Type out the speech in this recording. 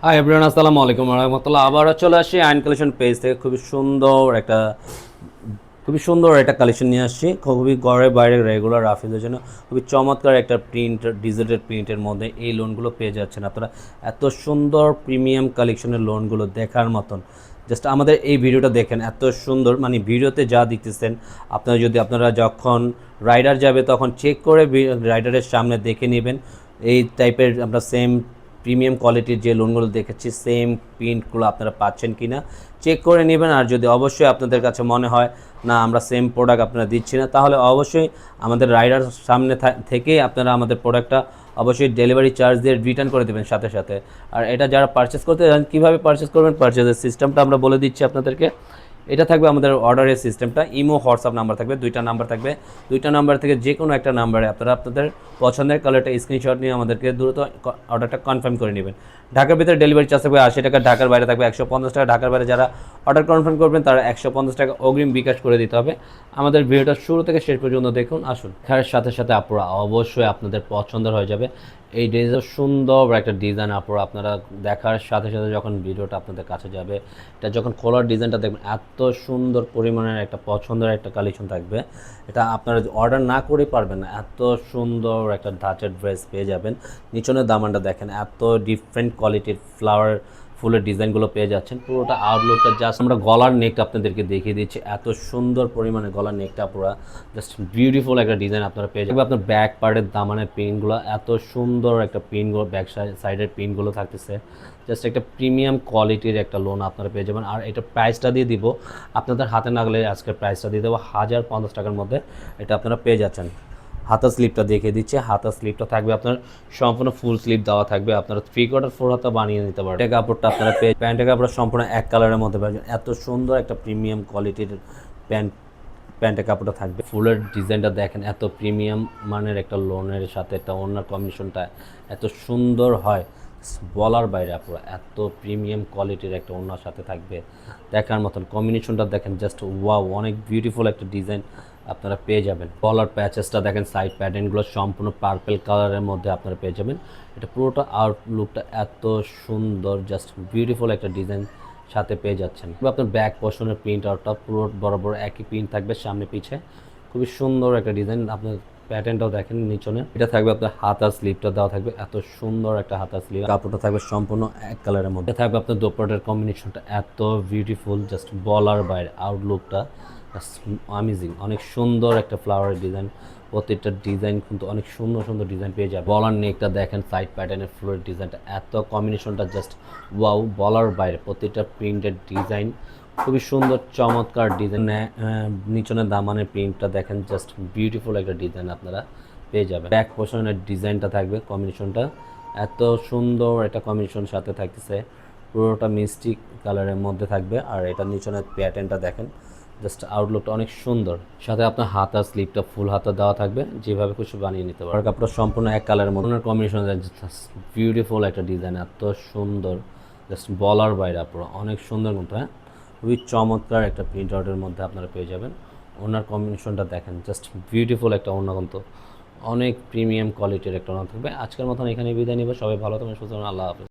Hi everyone, আসসালামু আলাইকুম রহমতুল্লাহ। আবারও চলে আসি আইন কালেকশন পেজ থেকে খুবই সুন্দর একটা কালেকশন নিয়ে আসছি। খুবই ঘরে বাইরে রেগুলার রাফিজের জন্য খুবই চমৎকার একটা প্রিন্ট, ডিজিটাল প্রিন্টের মধ্যে এই লোনগুলো পেয়ে যাচ্ছেন আপনারা। এত সুন্দর প্রিমিয়াম কালেকশনের লোনগুলো দেখার মতন। জাস্ট আমাদের এই ভিডিওটা দেখেন, এত সুন্দর, মানে ভিডিওতে যা দেখতেছেন আপনারা যখন রাইডার যাবে তখন চেক করে রাইডারের সামনে দেখে নেবেন এই টাইপের আমরা সেম প্রিমিয়াম কোয়ালিটির যে লোনগুলো দেখেছি সেম প্রিন্টগুলো আপনারা পাচ্ছেন কি না চেক করে নেবেন। আর যদি অবশ্যই আপনাদের কাছে মনে হয় না আমরা সেম প্রোডাক্ট আপনারা দিচ্ছি না, তাহলে অবশ্যই আমাদের রাইডার সামনে থেকেই আপনারা আমাদের প্রোডাক্টটা অবশ্যই ডেলিভারি চার্জ দিয়ে রিটার্ন করে দেবেন সাথে সাথে। আর এটা যারা পারচেস করতে চান, কীভাবে পারচেস করবেন, পারচেসের সিস্টেমটা আমরা বলে দিচ্ছি আপনাদেরকে। এটা থাকবে আমাদের অর্ডারের সিস্টেমটা, ইমো হোয়াটসঅ্যাপ নাম্বার থাকবে, দুইটা নাম্বার থাকবে। দুইটা নাম্বার থেকে যে কোনো একটা নাম্বারে আপনারা আপনাদের পছন্দের কালারটা স্ক্রিনশট নিয়ে আমাদেরকে দ্রুত অর্ডারটা কনফার্ম করে নেবেন। ঢাকার ভিতরে ডেলিভারি চার্জ থাকবে 80 টাকা, ঢাকার বাইরে থাকবে 150 টাকা। ঢাকার বাইরে যারা অর্ডার কনফার্ম করবেন তারা 150 টাকা অগ্রিম বিকাশ করে দিতে হবে। আমাদের ভিডিওটা শুরু থেকে শেষ পর্যন্ত দেখুন। আসুন, খেয়ার সাথে সাথে আপুরা অবশ্যই আপনাদের পছন্দের হয়ে যাবে। এই ডিজাইন সুন্দর একটা ডিজাইন আপুরা, আপনারা দেখার সাথে সাথে যখন ভিডিওটা আপনাদের কাছে যাবে, এটা যখন খোলার ডিজাইনটা দেখবেন এত সুন্দর পরিমাণের একটা পছন্দের একটা কালেকশন থাকবে। এটা আপনারা অর্ডার না করে পারবেন না, এত সুন্দর একটা ধাঁচের ড্রেস পেয়ে যাবেন। নিচনের দামানটা দেখেন, এত ডিফারেন্ট কোয়ালিটির ফ্লাওয়ার ফুলের ডিজাইনগুলো পেয়ে যাচ্ছেন। পুরোটা আউটলুকটা জাস্ট আমরা গলার নেকটা আপনাদেরকে দেখিয়ে দিচ্ছি, এত সুন্দর পরিমাণে গলার নেকটা পুরো জাস্ট বিউটিফুল একটা ডিজাইন আপনারা পেয়ে যাবেন। আপনার ব্যাক পার্টের দামানের পিনগুলো এত সুন্দর একটা পিনগুলো, ব্যাক সাইডের পিনগুলো থাকতেছে জাস্ট একটা প্রিমিয়াম কোয়ালিটির একটা লোন আপনারা পেয়ে যাবেন। আর এটা প্রাইসটা দিয়ে দিব আপনাদের হাতে না গেলে, আজকের প্রাইসটা দিয়ে দেবো 1050 টাকার মধ্যে এটা আপনারা পেয়ে যাচ্ছেন। হাতা স্লিপটা দেখিয়ে দিচ্ছে, হাতা স্লিপটা থাকবে আপনার সম্পূর্ণ ফুল স্লিপ দেওয়া থাকবে, আপনারা 3/4 4 হাতা বানিয়ে নিতে পারবেন। প্যান্টের কাপড়টা আপনারা প্যান্টের কাপড় সম্পূর্ণ এক কালারের মধ্যে পাবেন। এত সুন্দর একটা প্রিমিয়াম কোয়ালিটির প্যান্টের কাপড়টা থাকবে। ফুলের ডিজাইনটা দেখেন, এত প্রিমিয়াম মানের একটা লোনের সাথে একটা ওড়নার কম্বিনেশনটা এত সুন্দর হয় বলার বাইরে। আপনারা এত প্রিমিয়াম কোয়ালিটির একটা ওড়নার সাথে থাকবে, দেখার মতন কম্বিনেশনটা দেখেন, জাস্ট ওয়াও, অনেক বিউটিফুল একটা ডিজাইন আপনারা পেয়ে যাবেন। কলার প্যাচেসটা দেখেন, সাইড প্যাটার্নগুলো সম্পূর্ণ পার্পেল কালারের মধ্যে আপনারা পেয়ে যাবেন। এটা পুরোটা আউটলুকটা এত সুন্দর, জাস্ট বিউটিফুল একটা ডিজাইন সাথে পেয়ে যাচ্ছেন। আপনার ব্যাক পোর্শনের প্রিন্ট আউটটা পুরো বরাবর একই প্রিন্ট থাকবে সামনে পিছে, খুবই সুন্দর একটা ডিজাইন। আপনার প্যাটার্নটাও দেখেন নিচনে, এটা থাকবে আপনার হাতা স্লিপটা দেওয়া থাকবে, এত সুন্দর একটা হাতা স্লিপ। কাপড়টা থাকবে সম্পূর্ণ এক কালারের মধ্যে থাকবে। আপনার দোপাট্টার কম্বিনেশনটা এত বিউটিফুল, জাস্ট বলার বাইরে। আউটলুকটা অ্যামেজিং, অনেক সুন্দর একটা ফ্লাওয়ারের ডিজাইন। প্রত্যেকটা ডিজাইন কিন্তু অনেক সুন্দর সুন্দর ডিজাইন পেয়ে যাবে। বলার নেকটা দেখেন, সাইড প্যাটার্নের ফ্লোরের ডিজাইনটা এত কম্বিনেশনটা জাস্ট ওয়াও, বলার বাইরে। প্রত্যেকটা প্রিন্টেড ডিজাইন খুবই সুন্দর চমৎকার ডিজাইন। নিচনের দামানের প্রিন্টটা দেখেন, জাস্ট বিউটিফুল একটা ডিজাইন আপনারা পেয়ে যাবেন। ব্যাক পোর্শনের ডিজাইনটা থাকবে, কম্বিনেশনটা এত সুন্দর একটা কম্বিনেশন সাথে থাকতেছে, পুরোটা মিষ্টি কালারের মধ্যে থাকবে। আর এটা নিচনের প্যাটার্নটা দেখেন, জাস্ট আউটলুকটা অনেক সুন্দর। সাথে আপনার হাতা স্লিপটা ফুল হাতা দেওয়া থাকবে, যেভাবে খুশি বানিয়ে নিতে পারবেন। কাপড়টা সম্পূর্ণ এক কালারের মধ্যে কম্বিনেশন, বিউটিফুল একটা ডিজাইন, এত সুন্দর, জাস্ট বলার বাইরে। আপনারা অনেক সুন্দর মতো, হ্যাঁ, খুবই চমৎকার একটা প্রিন্ট আউটের মধ্যে আপনারা পেয়ে যাবেন। ওনার কম্বিনেশনটা দেখেন, জাস্ট বিউটিফুল একটা ওড়না, কিন্তু অনেক প্রিমিয়াম কোয়ালিটির একটা ওড়না থাকবে। আজকের মতন এখানে বিদায় নিব। সবাই ভালো থাকবেন, সুস্থ থাকবেন। আল্লাহ হাফেজ।